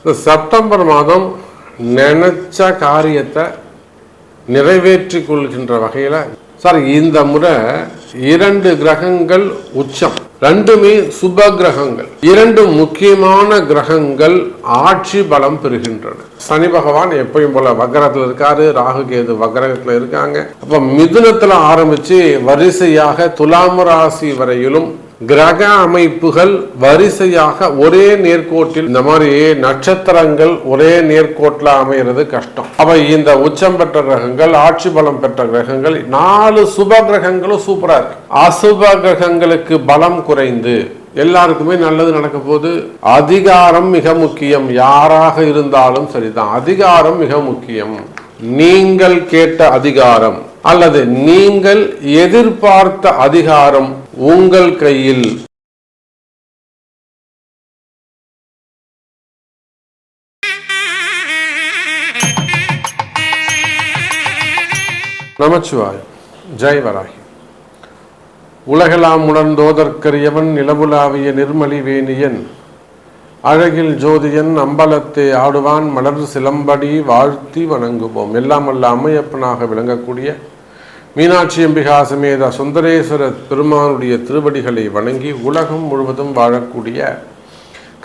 September மாதம் நினைச்ச காரியத்தை நிறைவேற்றி கொள்கின்ற வகையில் சார் இந்த முறை 2 கிரகங்கள் உச்சம், 2மே சுப கிரகங்கள், 2 முக்கியமான கிரகங்கள் ஆட்சி பலம் பெறுகின்றன. சனி பகவான் எப்பயும் போல வக்ரத்தில் இருக்காரு, ராகு கேது வக்ரத்தில் இருக்காங்க. அப்ப மிதுனத்துல ஆரம்பிச்சு வரிசையாக துலாம் ராசி வரையிலும் கிரக அமைப்புகள் வரிசையாக ஒரே நேர்கோட்டில், இந்த மாதிரி நட்சத்திரங்கள் ஒரே நேர்கோட்டில் அமைகிறது கஷ்டம். அப்ப இந்த உச்சம் பெற்ற கிரகங்கள், ஆட்சி பலம் பெற்ற கிரகங்கள், 4 சுப கிரகங்களும் சூப்பரா இருக்கு. அசுப கிரகங்களுக்கு பலம் குறைந்து எல்லாருக்குமே நல்லது நடக்க போது. அதிகாரம் மிக முக்கியம், யாராக இருந்தாலும் சரிதான். அதிகாரம் மிக முக்கியம். நீங்கள் கேட்ட அதிகாரம் அல்லது நீங்கள் எதிர்பார்த்த அதிகாரம் உங்கள் கையில். நமச்சிவாயம். ஜெய் வராகி. உலகெல்லாம் உணர்ந்தோதற்கரியவன் நிலவுலாவிய நிர்மலி வேணியன் அழகில் ஜோதியன் அம்பலத்தை ஆடுவான் மலர் சிலம்படி வாழ்த்தி வணங்குவோம். எல்லாம் வல்ல அம்மையப்பனாக விளங்கக்கூடிய மீனாட்சி அம்பிகா சமேத சுந்தரேஸ்வர பெருமானுடைய திருவடிகளை வணங்கி உலகம் முழுவதும் வாழக்கூடிய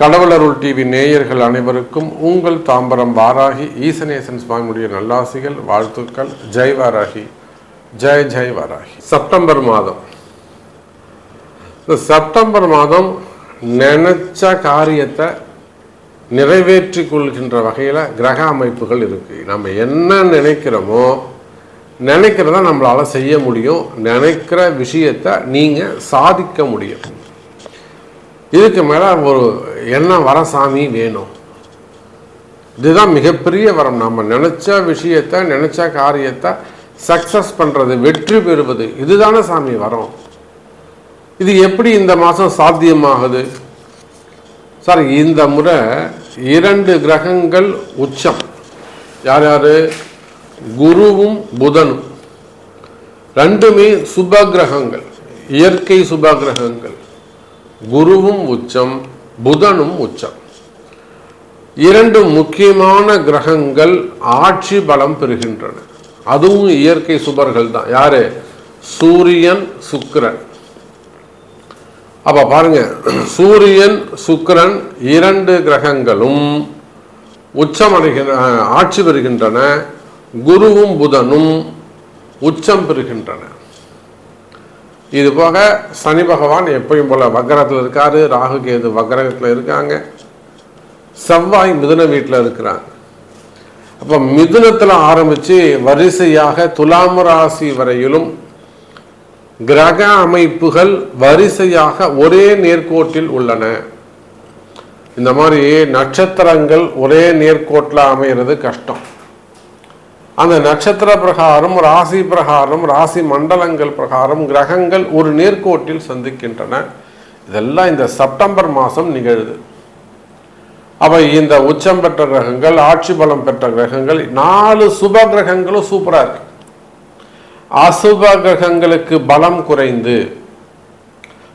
கடவுளருள் டிவி நேயர்கள் அனைவருக்கும் உங்கள் தாம்பரம் வாராகி ஈசனேசன் சுவாமியுடைய நல்லாசிகள், வாழ்த்துக்கள். ஜெய் வாராகி, ஜெய் ஜெய் வாராகி. செப்டம்பர் மாதம், செப்டம்பர் மாதம் நினைச்ச காரியத்தை நிறைவேற்றி கொள்கின்ற வகையில் கிரக அமைப்புகள் இருக்கு. நம்ம என்ன நினைக்கிறோமோ நினைக்கிறத நம்மளால செய்ய முடியும். நினைக்கிற விஷயத்தை நீங்க சாதிக்க முடியும். இதுக்கு மேல ஒரு என்ன வர சாமி வேணும்? இதுதான் மிகப்பெரிய வரம். நம்ம நினைச்ச விஷயத்தை, நினைச்ச காரியத்தை சக்சஸ் பண்றது, வெற்றி பெறுவது, இதுதானே சாமி வரம். இது எப்படி இந்த மாதம் சாத்தியமாகுது சார்? இந்த முறை 2 கிரகங்கள் உச்சம். யார் யாரு? குருவும் புதனும். 2மே சுப கிரகங்கள், இயற்கை சுப கிரகங்கள். குருவும் உச்சம், புதனும் உச்சம். 2 முக்கியமான கிரகங்கள் ஆட்சி பலம் பெறுகின்றன. அதுவும் இயற்கை சுபர்கள் தான். யாரு? சூரியன், சுக்கிரன். அப்ப பாருங்க, சூரியன் சுக்கிரன் 2 கிரகங்களும் உச்சம் ஆட்சி பெறுகின்றன. குருவும் புதனும் உச்சம் பெறுகின்றன. இது போக சனி பகவான் எப்பயும் போல வக்ரத்தில் இருக்காரு, ராகு கேது வக்ரத்தில் இருக்காங்க, செவ்வாய் மிதுன வீட்டில் இருக்கிறாங்க. அப்ப மிதுனத்தில் ஆரம்பிச்சு வரிசையாக துலாம் ராசி வரையிலும் கிரக அமைப்புகள் வரிசையாக ஒரே நேர்கோட்டில் உள்ளன. இந்த மாதிரி நட்சத்திரங்கள் ஒரே நேர்கோட்டில் அமைகிறது கஷ்டம். அந்த நட்சத்திர பிரகாரம், ராசி பிரகாரம், ராசி மண்டலங்கள் பிரகாரம் கிரகங்கள் ஒரு நேர்கோட்டில் சந்திக்கின்றன. இதெல்லாம் இந்த செப்டம்பர் மாதம் நிகழுது. அப்ப இந்த உச்சம் பெற்ற கிரகங்கள், ஆட்சி பலம் பெற்ற கிரகங்கள், 4 சுப கிரகங்களும் சூப்பரா இருக்கு. அசுப கிரகங்களுக்கு பலம் குறைந்து.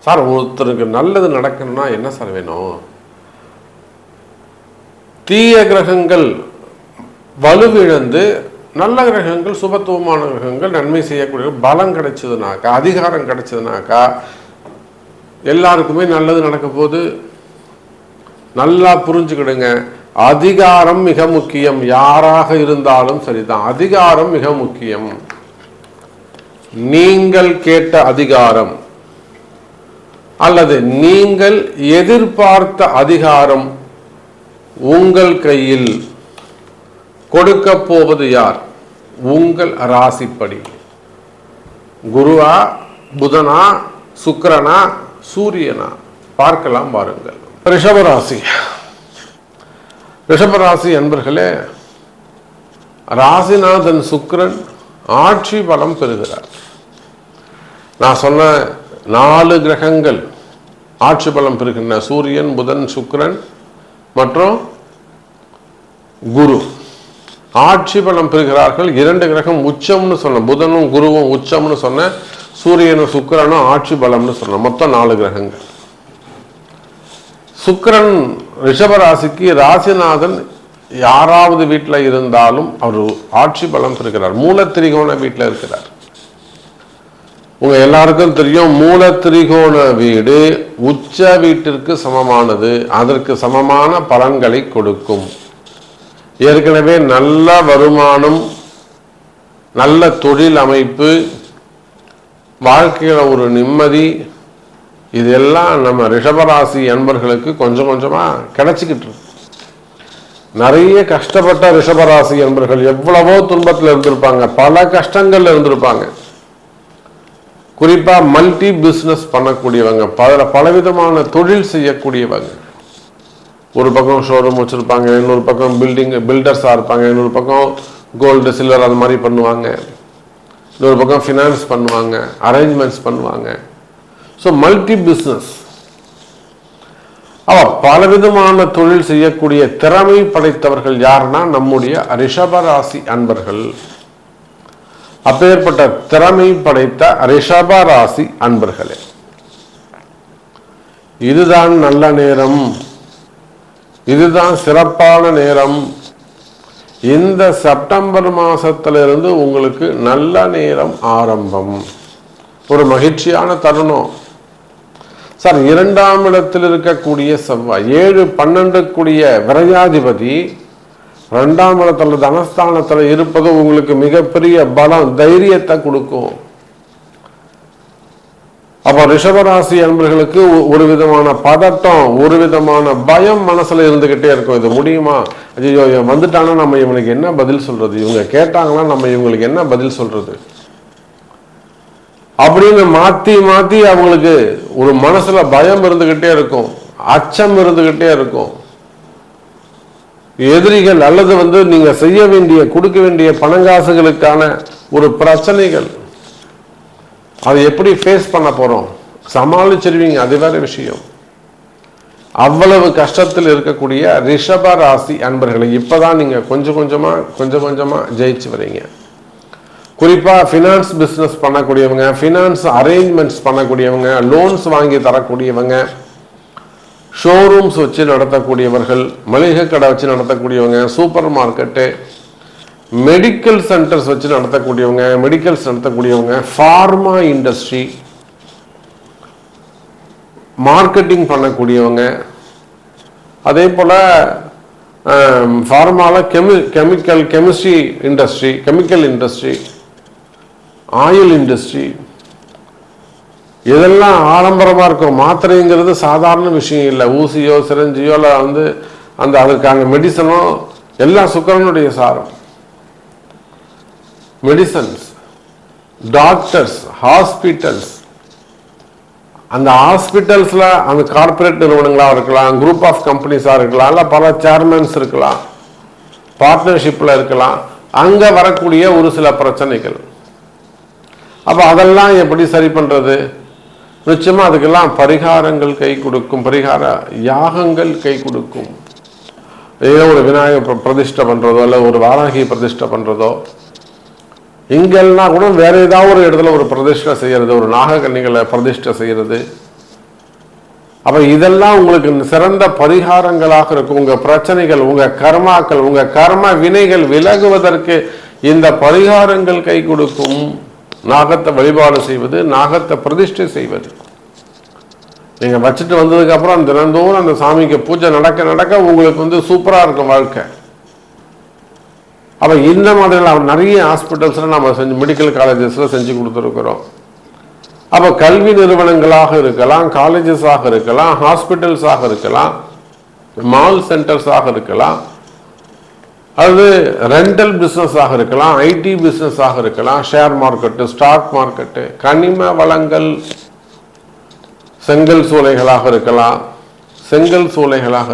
சார் ஒருத்தருக்கு நல்லது நடக்கணும்னா என்ன சார் வேணும்? தீய கிரகங்கள் வலுவிழந்து நல்ல கிரகங்கள், சுபத்துவமான கிரகங்கள், நன்மை செய்யக்கூடிய பலம் கிடைச்சதுனாக்கா, அதிகாரம் கிடைச்சதுனாக்கா எல்லாருக்குமே நல்லது நடக்க போது. நல்லா புரிஞ்சுக்கிடுங்க, அதிகாரம் மிக முக்கியம். யாராக இருந்தாலும் சரிதான், அதிகாரம் மிக முக்கியம். நீங்கள் கேட்ட அதிகாரம் அல்லது நீங்கள் எதிர்பார்த்த அதிகாரம் உங்கள் கையில். கொடுக்க போவது யார்? உங்கள் ராசிப்படி. குருவா, புதனா, சுக்கிரனா, சூரியனா? பார்க்கலாம் பாருங்கள். ரிஷபராசி. ரிஷபராசி அன்பர்களே, ராசிநாதன் சுக்கிரன் ஆட்சி பலம் பெறுகிறார். நான் சொன்ன 4 கிரகங்கள் ஆட்சி பலம் பெறுகின்றன. சூரியன், புதன், சுக்கிரன் மற்றும் குரு ஆட்சி பலம் பெறுகிறார்கள். 2 கிரகம் உச்சம்னு சொன்ன, புதனும் குருவும் உச்சம்னு சொன்ன, சூரியனும் சுக்கிரனும் ஆட்சி பலம்னு சொன்ன, மொத்தம் 4 கிரகங்கள். சுக்கிரன் ரிஷபராசிக்கு ராசிநாதன் யாராவது வீட்டில் இருந்தாலும் அவர் ஆட்சி பலம் பெறுகிறார். மூலத்திரிகோண வீட்டில் இருக்கிறார். உங்க எல்லாருக்கும் தெரியும், மூலத்திரிகோண வீடு உச்ச வீட்டிற்கு சமமானது. அதற்கு சமமான பலன்களை கொடுக்கும். ஏற்கனவே நல்ல வருமானம், நல்ல தொழில் அமைப்பு, வாழ்க்கையில ஒரு நிம்மதி, இதெல்லாம் நம்ம ரிஷபராசி அன்பர்களுக்கு கொஞ்சம் கொஞ்சமா கிடைச்சிக்கிட்டு இருக்கு. நிறைய கஷ்டப்பட்ட ரிஷபராசி அன்பர்கள் எவ்வளவோ துன்பத்தில் இருந்திருப்பாங்க, பல கஷ்டங்கள்ல இருந்திருப்பாங்க. குறிப்பா மல்டி பிசினஸ் பண்ணக்கூடியவங்க, பலவிதமான தொழில் செய்யக்கூடியவங்க. ஒரு பக்கம் ஷோரூம் வச்சிருப்பாங்க, இன்னொரு பக்கம் பில்டர்ஸா இருப்பாங்க, இன்னொரு பக்கம் கோல்டு சில்வர் அது மாதிரி பண்ணுவாங்க, இன்னொரு பக்கம் ஃபினான்ஸ் பண்ணுவாங்க, அரேஞ்ச்மெண்ட்ஸ் பண்ணுவாங்க. So multi business. பலவிதமான தொழில் செய்யக்கூடிய திறமை படைத்தவர்கள் யாருன்னா நம்முடைய ரிஷபராசி அன்பர்கள். அப்பேற்பட்ட திறமை படைத்த ரிஷபராசி அன்பர்களே, இதுதான் நல்ல நேரம், இதுதான் சிறப்பான நேரம். இந்த செப்டம்பர் மாசத்திலிருந்து உங்களுக்கு நல்ல நேரம் ஆரம்பம். ஒரு மகிழ்ச்சியான தருணம். சார், 2ஆம் இடத்தில் இருக்கக்கூடிய செவ்வாய் 7-12 கூடிய விரையாதிபதி 2ஆம் இடத்துல தனஸ்தானத்தில் இருப்பது உங்களுக்கு மிகப்பெரிய பலம், தைரியத்தை கொடுக்கும். அப்ப ரிஷபராசி அன்பர்களுக்கு ஒரு விதமான பதட்டம், ஒரு விதமான பயம் மனசுல இருந்துகிட்டே இருக்கும். இது முடியுமா, ஐயோ வந்துட்டானா நம்ம இவனுக்கு என்ன பதில் சொல்றது, இவங்க கேட்டாங்களா நம்ம இவங்களுக்கு என்ன பதில் சொல்றது அப்படின்னு மாத்தி மாத்தி அவங்களுக்கு ஒரு மனசுல பயம் இருந்துகிட்டே இருக்கும், அச்சம் இருந்துகிட்டே இருக்கும். எதிரிகள் அல்லது நீங்க செய்ய வேண்டிய கொடுக்க வேண்டிய பணங்காசுகளுக்கான ஒரு பிரச்சனைகள், அதை எப்படி ஃபேஸ் பண்ண போறோம், சமாளிச்சிருவீங்க, அது வேற விஷயம். அவ்வளவு கஷ்டத்தில் இருக்கக்கூடிய ரிஷப ராசி அன்பர்களை இப்பதான் நீங்க கொஞ்சம் கொஞ்சமா ஜெயிச்சு வரீங்க. குறிப்பா ஃபினான்ஸ் பிசினஸ் பண்ணக்கூடியவங்க, ஃபினான்ஸ் அரேஞ்ச்மெண்ட்ஸ் பண்ணக்கூடியவங்க, லோன்ஸ் வாங்கி தரக்கூடியவங்க, ஷோரூம்ஸ் வச்சு நடத்தக்கூடியவர்கள், மளிகை கடை வச்சு நடத்தக்கூடியவங்க, சூப்பர் மார்க்கெட்டு, மெடிக்கல் சென்டர்ஸ் வச்சு நடத்தக்கூடியவங்க, மெடிக்கல்ஸ் நடத்தக்கூடியவங்க, ஃபார்மா இண்டஸ்ட்ரி, மார்க்கெட்டிங் பண்ணக்கூடியவங்க, அதே போல ஃபார்மால chemistry industry, chemical industry, oil industry, இதெல்லாம் ஆடம்பரமா இருக்கும். மாத்திரைங்கிறது சாதாரண விஷயம் இல்லை. ஊசியோ சிரஞ்சியோ அந்த அதற்கான மெடிசனோ எல்லாம் சுக்கரனுடைய சாரம். மெடிசன்ஸ், டாக்டர்ஸ், ஹாஸ்பிட்டல்ஸ், அந்த ஹாஸ்பிட்டல்ஸ்ல அந்த கார்பரேட் நிறுவனங்களா இருக்கலாம், குரூப் ஆஃப் கம்பெனிஸா இருக்கலாம், இல்ல பல சேர்மன்ஸ் இருக்கலாம், பார்ட்னர்ஷிப்ல இருக்கலாம். அங்க வரக்கூடிய ஒரு சில பிரச்சனைகள், அப்ப அதெல்லாம் எப்படி சரி பண்றது? நிச்சயமா அதுக்கெல்லாம் பரிகாரங்கள் கை கொடுக்கும், பரிகார யாகங்கள் கை கொடுக்கும். ஏதோ ஒரு விநாயகர் பிரதிஷ்டை பண்றதோ, இல்ல ஒரு வாராகி பிரதிஷ்டை பண்றதோ, இங்கெல்லாம் கூட வேற ஏதாவது ஒரு இடத்துல ஒரு பிரதிஷ்டை செய்யறது, ஒரு நாகக்கன்னிகளை பிரதிஷ்டை செய்யறது. அப்ப இதெல்லாம் உங்களுக்கு சிறந்த பரிகாரங்களாக இருக்கும். உங்க பிரச்சனைகள், உங்க கர்மாக்கள், உங்க கர்ம வினைகள் விலகுவதற்கு இந்த பரிகாரங்கள் கை கொடுக்கும். நாகத்தை வழிபாடு செய்வது, நாகத்தை பிரதிஷ்டை செய்வது, நீங்க வச்சுட்டு வந்ததுக்கு அப்புறம் தினந்தோறும் அந்த சாமிக்கு பூஜை நடக்க நடக்க உங்களுக்கு சூப்பரா இருக்கும் வாழ்க்கை. அப்ப இந்த மாதிரி நிறைய ஹாஸ்பிட்டல்ஸ்ல நம்ம மெடிக்கல் காலேஜஸ்ல செஞ்சு கொடுத்துருக்கிறோம். அப்ப கல்வி நிறுவனங்களாக இருக்கலாம், காலேஜஸாக இருக்கலாம், ஹாஸ்பிட்டல்ஸாக இருக்கலாம், மால் சென்டர்ஸாக இருக்கலாம், அது ரெண்டல் பிசினஸாக இருக்கலாம், ஐடி பிசினஸாக இருக்கலாம், ஷேர் மார்க்கெட்டு, ஸ்டாக் மார்க்கெட்டு, கனிம வளங்கள், செங்கல் சூளைகளாக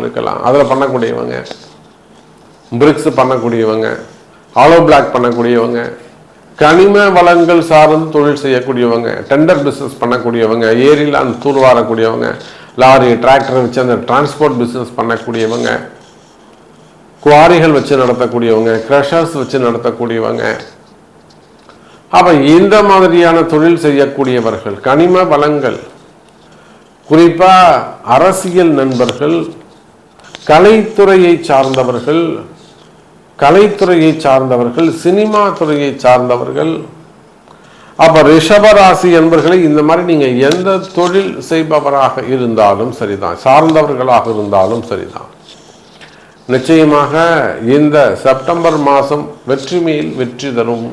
இருக்கலாம், அதில் பண்ணக்கூடியவங்க, பிரிக்ஸ் பண்ணக்கூடியவங்க, ஆலோ பிளாக் பண்ணக்கூடியவங்க, கனிம வளங்கள் சார்ந்து தொழில் செய்யக்கூடியவங்க, டெண்டர் பிசினஸ் பண்ணக்கூடியவங்க, ஏரியில் அந்த தூர்வாரக்கூடியவங்க, லாரி டிராக்டர் வச்சு அந்த டிரான்ஸ்போர்ட் பிசினஸ் பண்ணக்கூடியவங்க, குவாரிகள் வச்சு நடத்தக்கூடியவங்க, கிரஷர்ஸ் வச்சு நடத்தக்கூடியவங்க. அப்ப இந்த மாதிரியான தொழில் செய்யக்கூடியவர்கள், கனிம வளங்கள், குறிப்பா அரசியல் நண்பர்கள், கலைத்துறையை சார்ந்தவர்கள், சினிமா துறையை சார்ந்தவர்கள். அப்ப ரிஷபராசி என்பர்களை இந்த மாதிரி நீங்க எந்த தொழில் செய்பவராக இருந்தாலும் சரிதான், சார்ந்தவர்களாக இருந்தாலும் சரிதான், நிச்சயமாக இந்த செப்டம்பர் மாதம் வெற்றி மேல் வெற்றி தரும்.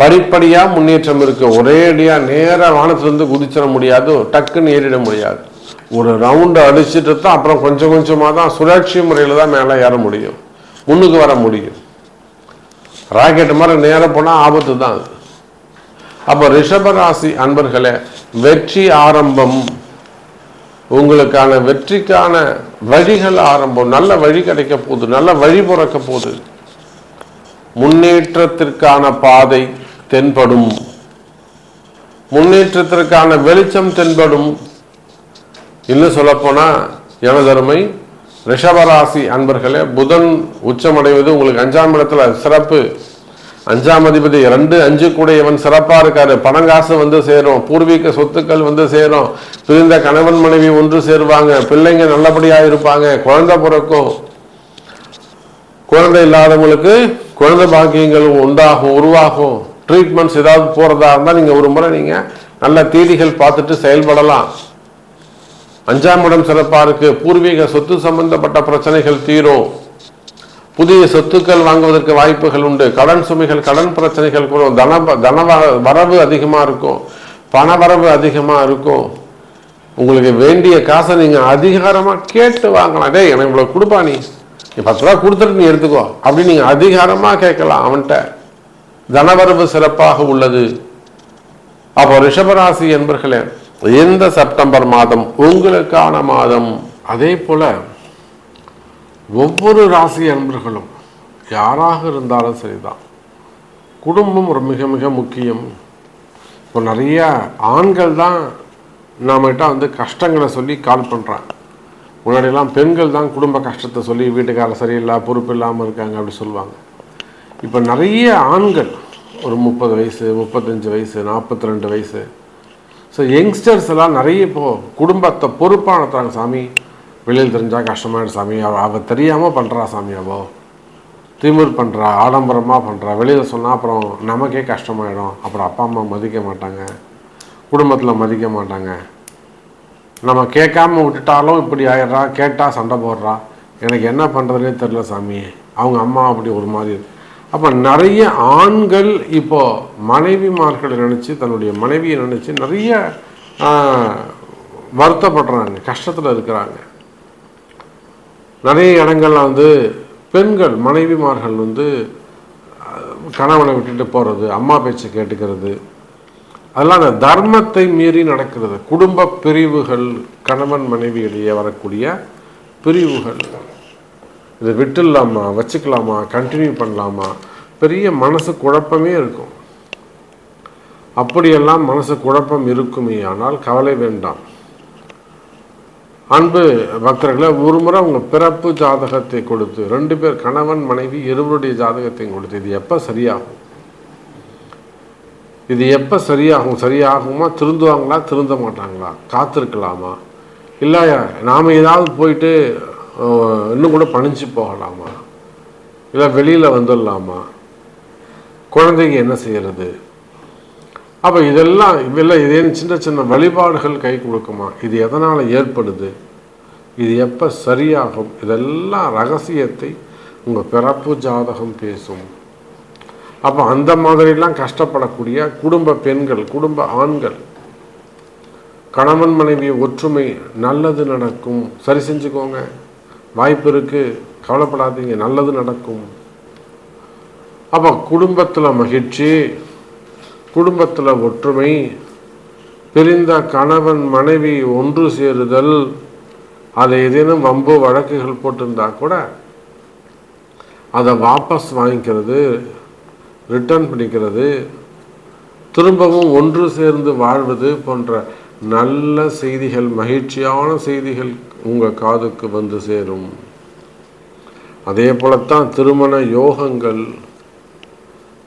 படிப்படியா முன்னேற்றம் இருக்கு. ஒரே அடியா நேர வானத்திலிருந்து குதிச்சிட முடியாது, டக்குன்னு ஏறிட முடியாது. ஒரு ரவுண்டு அடிச்சுட்டு தான் அப்புறம் கொஞ்சம் கொஞ்சமாக தான் சுழற்சி முறையில் தான் மேலே ஏற முடியும், முன்னுக்கு வர முடியும். ராக்கெட் மாதிரி நேரம் போனால் ஆபத்து தான் அது. அப்போ ரிஷபராசி அன்பர்களே, வெற்றி ஆரம்பம், உங்களுக்கான வெற்றிக்கான வழிகள் ஆரம்பம். நல்ல வழி கிடைக்க போகுது, நல்ல வழி பிறக்க போகுது. முன்னேற்றத்திற்கான பாதை தென்படும், முன்னேற்றத்திற்கான வெளிச்சம் தென்படும். இன்னும் சொல்லப்போனா எனதருமை ரிஷபராசி அன்பர்களே, புதன் உச்சமடைவது உங்களுக்கு 5ஆம் இடத்துல சிறப்பு. 5ஆம் அதிபதி 2, 5 கூடையவன் சிறப்பா இருக்காரு. பணங்காசு வந்து சேரும், பூர்வீக சொத்துக்கள் வந்து சேரும், பிரிந்த கணவன் மனைவி ஒன்று சேருவாங்க, பிள்ளைங்க நல்லபடியா இருப்பாங்க, குழந்தை பிறக்கும். குழந்தை இல்லாதவங்களுக்கு குழந்தை பாக்கியங்கள் உண்டாகும், உருவாகும். ட்ரீட்மெண்ட்ஸ் ஏதாவது போறதா இருந்தால் நீங்க ஒரு முறை நீங்க நல்ல தேதிகள் பார்த்துட்டு செயல்படலாம். 5ஆம் இடம் சிறப்பா இருக்கு. பூர்வீக சொத்து சம்பந்தப்பட்ட பிரச்சனைகள் தீரும், புதிய சொத்துக்கள் வாங்குவதற்கு வாய்ப்புகள் உண்டு. கடன் சுமைகள், கடன் பிரச்சனைகள் குறையும். தன வரவு அதிகமா இருக்கும், பண வரவு அதிகமா இருக்கும். உங்களுக்கு வேண்டிய காசை நீங்க அதிகாரமா கேட்டு வாங்கலாம். டேய் எனக்கு இவ்வளவு கொடுப்பா, நீ 10 ரூபா கொடுத்துட்டு நீ எடுத்துக்கோ அப்படின்னு நீங்க அதிகாரமா கேட்கலாம் அவன்கிட்ட. தனவரவு சிறப்பாக உள்ளது. அப்போ ரிஷபராசி என்பர்களே, இந்த செப்டம்பர் மாதம் உங்களுக்கான மாதம். அதே போல ஒவ்வொரு ராசி அன்பர்களும் யாராக இருந்தாலும் சரிதான், குடும்பம் ஒரு மிக மிக முக்கியம். இப்போ நிறைய ஆண்கள் தான் நம்மகிட்ட வந்து கஷ்டங்களை சொல்லி கால் பண்ணுறாங்க. முன்னாடியெல்லாம் பெண்கள் தான் குடும்ப கஷ்டத்தை சொல்லி வீட்டுக்காரர் சரியில்லை, பொறுப்பு இல்லாமல் இருக்காங்க அப்படி சொல்லுவாங்க. இப்போ நிறைய ஆண்கள் ஒரு 30 வயசு, 35 வயசு, 42 வயசு, ஸோ யங்ஸ்டர்ஸ் எல்லாம் நிறைய இப்போது குடும்பத்தை பொறுப்பானத்தாங்க. சாமி வெளியில் தெரிஞ்சால் கஷ்டமாயிடும் சாமி, அவள் தெரியாமல் பண்ணுறா சாமி, அவள் திமிர் பண்ணுறா, ஆடம்பரமாக பண்ணுறா, வெளியில் சொன்னால் அப்புறம் நமக்கே கஷ்டமாயிடும், அப்புறம் அப்பா அம்மா மதிக்க மாட்டாங்க, குடும்பத்தில் மதிக்க மாட்டாங்க, நம்ம கேட்காம விட்டுட்டாலும் இப்படி ஆயிடுறா, கேட்டால் சண்டை போடுறா, எனக்கு என்ன பண்ணுறதுனே தெரில சாமி, அவங்க அம்மா அப்படி ஒரு மாதிரி. அப்போ நிறைய ஆண்கள் இப்போது மனைவிமார்களை நினச்சி, தன்னுடைய மனைவியை நினச்சி நிறைய வருத்தப்படுறாங்க, கஷ்டத்தில் இருக்கிறாங்க. நிறைய இடங்கள்ல வந்து பெண்கள் மனைவிமார்கள் வந்து கணவனை விட்டுட்டு போகிறது, அம்மா பேச்சு கேட்டுக்கிறது, அதெல்லாம் அந்த தர்மத்தை மீறி நடக்கிறது. குடும்ப பிரிவுகள், கணவன் மனைவியிடையே வரக்கூடிய பிரிவுகள், இதை விட்டுடலாமா, வச்சுக்கலாமா, கண்டினியூ பண்ணலாமா, பெரிய மனசு குழப்பமே இருக்கும். அப்படியெல்லாம் மனசு குழப்பம் இருக்குமே ஆனால் கவலை வேண்டாம். அன்பு பக்தர்களை, ஒரு முறை உங்கள் பிறப்பு ஜாதகத்தை கொடுத்து, 2 பேர் கணவன் மனைவி இருவருடைய ஜாதகத்தையும் கொடுத்து, இது எப்போ சரியாகும், இது எப்போ சரியாகும், சரியாகுமா, திருந்துவாங்களா, திருந்த மாட்டாங்களா, காத்திருக்கலாமா, இல்லை நாம் ஏதாவது போயிட்டு இன்னும் கூட பணிஞ்சு போகலாமா, இல்லை வெளியில் வந்துடலாமா, குழந்தைங்க என்ன செய்கிறது, அப்போ இதெல்லாம் இதே சின்ன சின்ன வழிபாடுகள் கை கொடுக்குமா, இது எதனால் ஏற்படுது, இது எப்போ சரியாகும், இதெல்லாம் ரகசியத்தை உங்கள் பிறப்பு ஜாதகம் பேசும். அப்போ அந்த மாதிரிலாம் கஷ்டப்படக்கூடிய குடும்ப பெண்கள், குடும்ப ஆண்கள், கணவன் மனைவி ஒற்றுமை, நல்லது நடக்கும், சரி செஞ்சுக்கோங்க, வாய்ப்பு இருக்குது, கவலைப்படாதீங்க, நல்லது நடக்கும். அப்போ குடும்பத்தில் மகிழ்ச்சி, குடும்பத்தில் ஒற்றுமை, பிரிந்த கணவன் மனைவி ஒன்று சேருதல், அதை ஏதேனும் வம்பு வழக்குகள் போட்டிருந்தா கூட அதை வாபஸ் வாங்கிக்கிறது, ரிட்டர்ன் பண்ணிக்கிறது, திரும்பவும் ஒன்று சேர்ந்து வாழ்வது போன்ற நல்ல செய்திகள், மகிழ்ச்சியான செய்திகள் உங்கள் காதுக்கு வந்து சேரும். அதே போலத்தான் திருமண யோகங்கள்,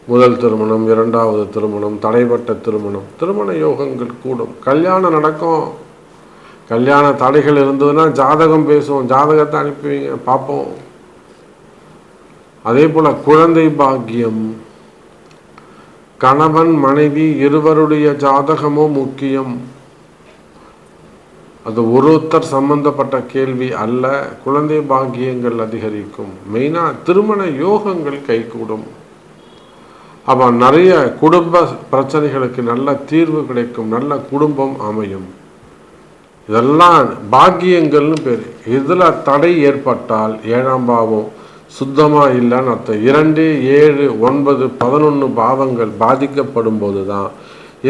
முதல் திருமணம், 2வது திருமணம், தடைப்பட்ட திருமணம், திருமண யோகங்கள் கூடும், கல்யாணம் நடக்கும். கல்யாண தடைகள் இருந்ததுன்னா ஜாதகம் பேசுவோம், ஜாதகத்தை அனுப்புவீங்க, பார்ப்போம். அதே போல் குழந்தை பாக்கியம், கணவன் மனைவி இருவருடைய ஜாதகமும் முக்கியம். அது ஒருத்தர் சம்பந்தப்பட்ட கேள்வி அல்ல. குழந்தை பாக்கியங்கள் அதிகரிக்கும். மெயினாக திருமண யோகங்கள் கைகூடும். அப்போ நிறைய குடும்ப பிரச்சனைகளுக்கு நல்ல தீர்வு கிடைக்கும், நல்ல குடும்பம் அமையும். இதெல்லாம் பாக்கியங்கள்னு பேர். இதில் தடை ஏற்பட்டால் 7ஆம் பாவம் சுத்தமாக இல்லைன்னு அர்த்தம். 2, 7, 9, 11 பாவங்கள் பாதிக்கப்படும் போது தான்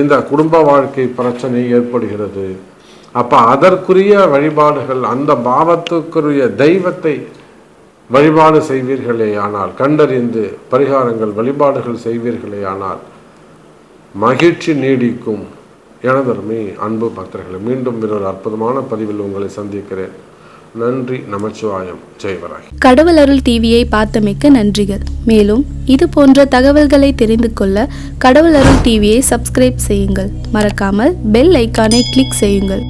இந்த குடும்ப வாழ்க்கை பிரச்சனை ஏற்படுகிறது. அப்போ அதற்குரிய வழிபாடுகள், அந்த பாவத்துக்குரிய தெய்வத்தை வழிபாடு செய்வீர்களே ஆனால், கண்டறிந்து பரிகாரங்கள் வழிபாடுகள் செய்வீர்களே ஆனால் மகிழ்ச்சி நீடிக்கும். எனதருமை அன்பு பக்தர்களே, மீண்டும் ஒரு அற்புதமான பதிவில் உங்களை சந்திக்கிறேன். நன்றி. நமச்சிவாயம். ஜெயவராய். கடவுள் அருள் டிவியை பார்த்தமைக்கு நன்றிகள். மேலும் இது போன்ற தகவல்களை தெரிந்து கொள்ள கடவுள் அருள் டிவியை சப்ஸ்கிரைப் செய்யுங்கள். மறக்காமல் பெல் ஐக்கானை கிளிக் செய்யுங்கள்.